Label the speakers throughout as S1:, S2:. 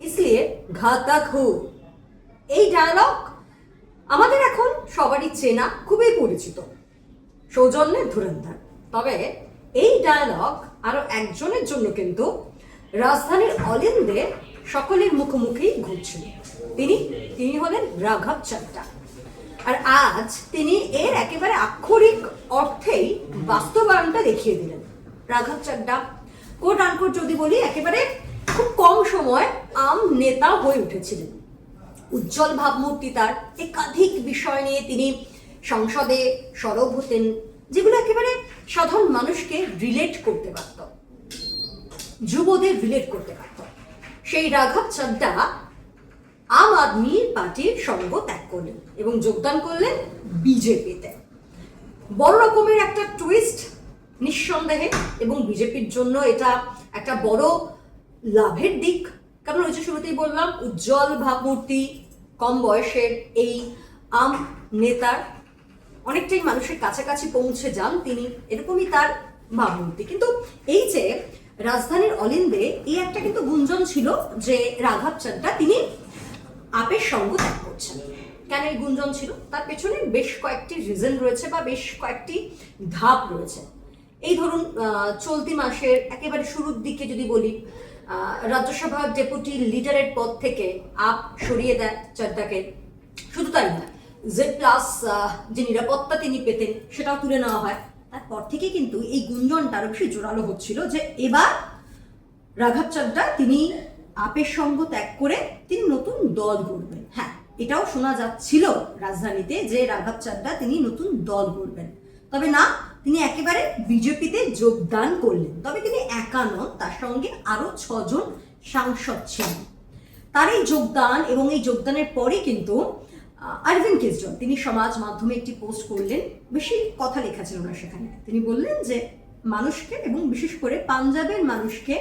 S1: इसलिए घातक हो। এই ডায়লগ আমাদের এখন সবারই চেনা, খুবই পরিচিত, সৌজন্যের ধুরন্ধর। তবে এই ডায়লগ আরো একজনের জন্য কিন্তু রাজধানীর অলিন্দে সকলের মুখোমুখি ঘুরছিল। তিনি হলেন রাঘব চাড্ডা। আর আজ তিনি এর একেবারে আক্ষরিক অর্থেই বাস্তবায়নটা দেখিয়ে দিলেন। রাঘব চাড্ডা কোট আনকোট যদি বলি, একেবারে খুব কম সময় আম নেতা হয়ে উঠেছিলেন। উজ্জ্বল ভাবমূর্তি তার, একাধিক বিষয় নিয়ে তিনি সংসদে সরব হতেন, যেগুলো একেবারে সাধারণ মানুষকে রিলেট করতে পারত, যুবদের রিলেট করতে পারত। সেই রাঘব চাড্ডা আম আদমি পার্টির সঙ্গ ত্যাগ করলেন এবং যোগদান করলেন বিজেপিতে। বড় রকমের একটা টুইস্ট নিঃসন্দেহে, এবং বিজেপির জন্য এটা একটা বড় লাভের দিক। কারণ ওই যে শুরুতেই বললাম, উজ্জ্বল ভাবমূর্তি, কম বয়সের এই আম নেতার অনেকটাই মানুষের কাছাকাছি পৌঁছে যান তিনি, এরকমই তার ভাবমূর্তি। কিন্তু এই যে রাজধানীর অলিন্দে এই একটা কিন্তু গুঞ্জন ছিল যে রাঘব চাড্ডা তিনি আপের সঙ্গ ত্যাগ করছেন। কেন এই গুঞ্জন ছিল? তার পেছনে বেশ কয়েকটি রিজন রয়েছে বা বেশ কয়েকটি ধাপ রয়েছে। এই ধরুন, চলতি মাসের একেবারে শুরুর দিকে যদি বলি, রাজ্যসভার ডেপুটি লিডারের পদ থেকে আপ সরিয়ে দেয় চাড্ডাকে। শুধু তাই না, Z+ যে নিরাপত্তা তিনি পেতেন সেটাও তুলে নেওয়া হয়। তারপর থেকে কিন্তু এই গুঞ্জনটা আরো বেশি জোরালো হচ্ছিল যে এবার রাঘব চাড্ডা তিনি আপের সঙ্গ ত্যাগ করে তিনি নতুন দল গড়বেন। হ্যাঁ, এটাও শোনা যাচ্ছিল রাজধানীতে যে রাঘব চাড্ডা তিনি নতুন দল গড়বেন। তবে না, তিনি একেবারে বিজেপিতে যোগদান করলেন। তবে তিনি একা নন, তার সঙ্গে আরো 6 জন সাংসদ ছিলেন। তার এই যোগদান এবং এই যোগদানের পরে কিন্তু অরবিন্দ কেজরিওয়াল তিনি সমাজ মাধ্যমে একটি পোস্ট করলেন। বেশি কথা লেখা ছিল না সেখানে। তিনি বললেন যে মানুষকে এবং বিশেষ করে পাঞ্জাবের মানুষকে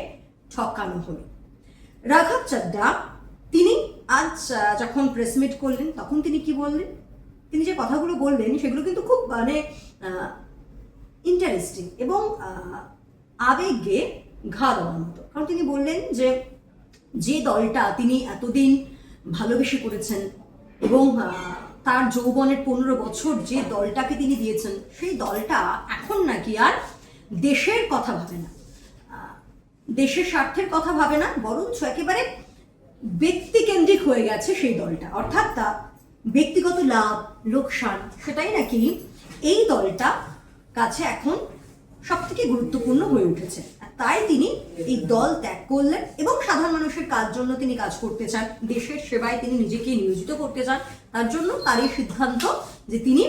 S1: ঠকানো হলো। রাঘব চাড্ডা তিনি আজ যখন প্রেস মিট করলেন তখন তিনি কি বললেন, তিনি যে কথাগুলো বললেন সেগুলো কিন্তু খুব ইন্টারেস্টিং এবং আবেগে ঘা দেওয়ার মতো। কারণ তিনি বললেন যে দলটা তিনি এতদিন ভালোবেসে করেছেন এবং তার যৌবনের 15 বছর যে দলটাকে তিনি দিয়েছেন, সেই দলটা এখন নাকি আর দেশের কথা ভাবে না, দেশের স্বার্থের কথা ভাবে না, বরঞ্চ একেবারে ব্যক্তিকেন্দ্রিক হয়ে গেছে সেই দলটা। অর্থাৎ তা ব্যক্তিগত লাভ লোকসান সেটাই নাকি এই দলটা কাছে এখন সব থেকে গুরুত্বপূর্ণ হয়ে উঠেছে। তাই তিনি এই দল ত্যাগ করলেন এবং সাধারণ মানুষের জন্য তিনি কাজ করতে চান, দেশের সেবায় তিনি নিজেকে নিয়োজিত করতে চান। তার জন্য তার এই সিদ্ধান্ত যে তিনি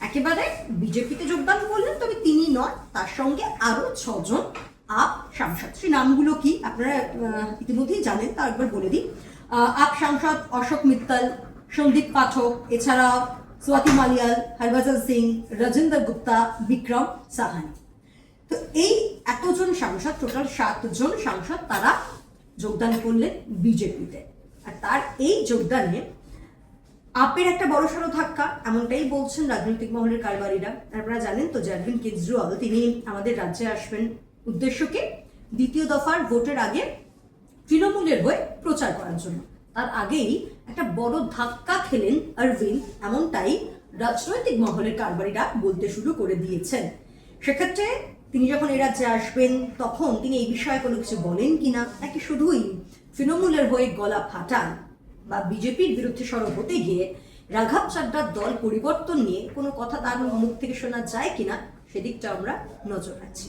S1: একেবারে বিজেপিতে যোগদান করলেন। তবে তিনি নয়, তার সঙ্গে আরো 6 জন আপ সাংসদ। সেই নামগুলো কি আপনারা ইতিমধ্যেই জানেন, তা একবার বলে দিই। আপ সাংসদ অশোক মিত্তল, সন্দীপ পাঠক, এছাড়া স্বাতি মালিয়াল, হরভজন সিং, রাজেন্দ্র গুপ্তা, বিক্রম সাহানি। তো এই এতজন সাংসদ, টোটাল 7 জন সাংসদ তারা যোগদান করলেন বিজেপিতে। আর তার এই যোগদানে আপের একটা বড়সড় ধাক্কা, এমনটাই বলছেন রাজনৈতিক মহলের কারবারিরা। আপনারা জানেন তো যে অরবিন্দ কেজরিওয়াল তিনি আমাদের রাজ্যে আসবেন উদ্দেশ্যকে দ্বিতীয় দফার ভোটের আগে তৃণমূলের হয়ে প্রচার করার জন্য। তার আগেই একটা বড় ধাক্কা খেলেন অরবিন্দ, এমনটাই রাজনৈতিক মহলের কারবারিরা বলতে শুরু করে দিয়েছেন। সেক্ষেত্রে তিনি যখন এ রাজ্যে আসবেন তখন তিনি এই বিষয়ে কোনো কিছু বলেন কিনা, নাকি শুধুই তৃণমূলের হয়ে গলা ফাটান বা বিজেপির বিরুদ্ধে সরব হতে গিয়ে রাঘব চাড্ডার দল পরিবর্তন নিয়ে কোনো কথা তার মুখ থেকে শোনা যায় কিনা, সেদিকটা আমরা নজর রাখছি।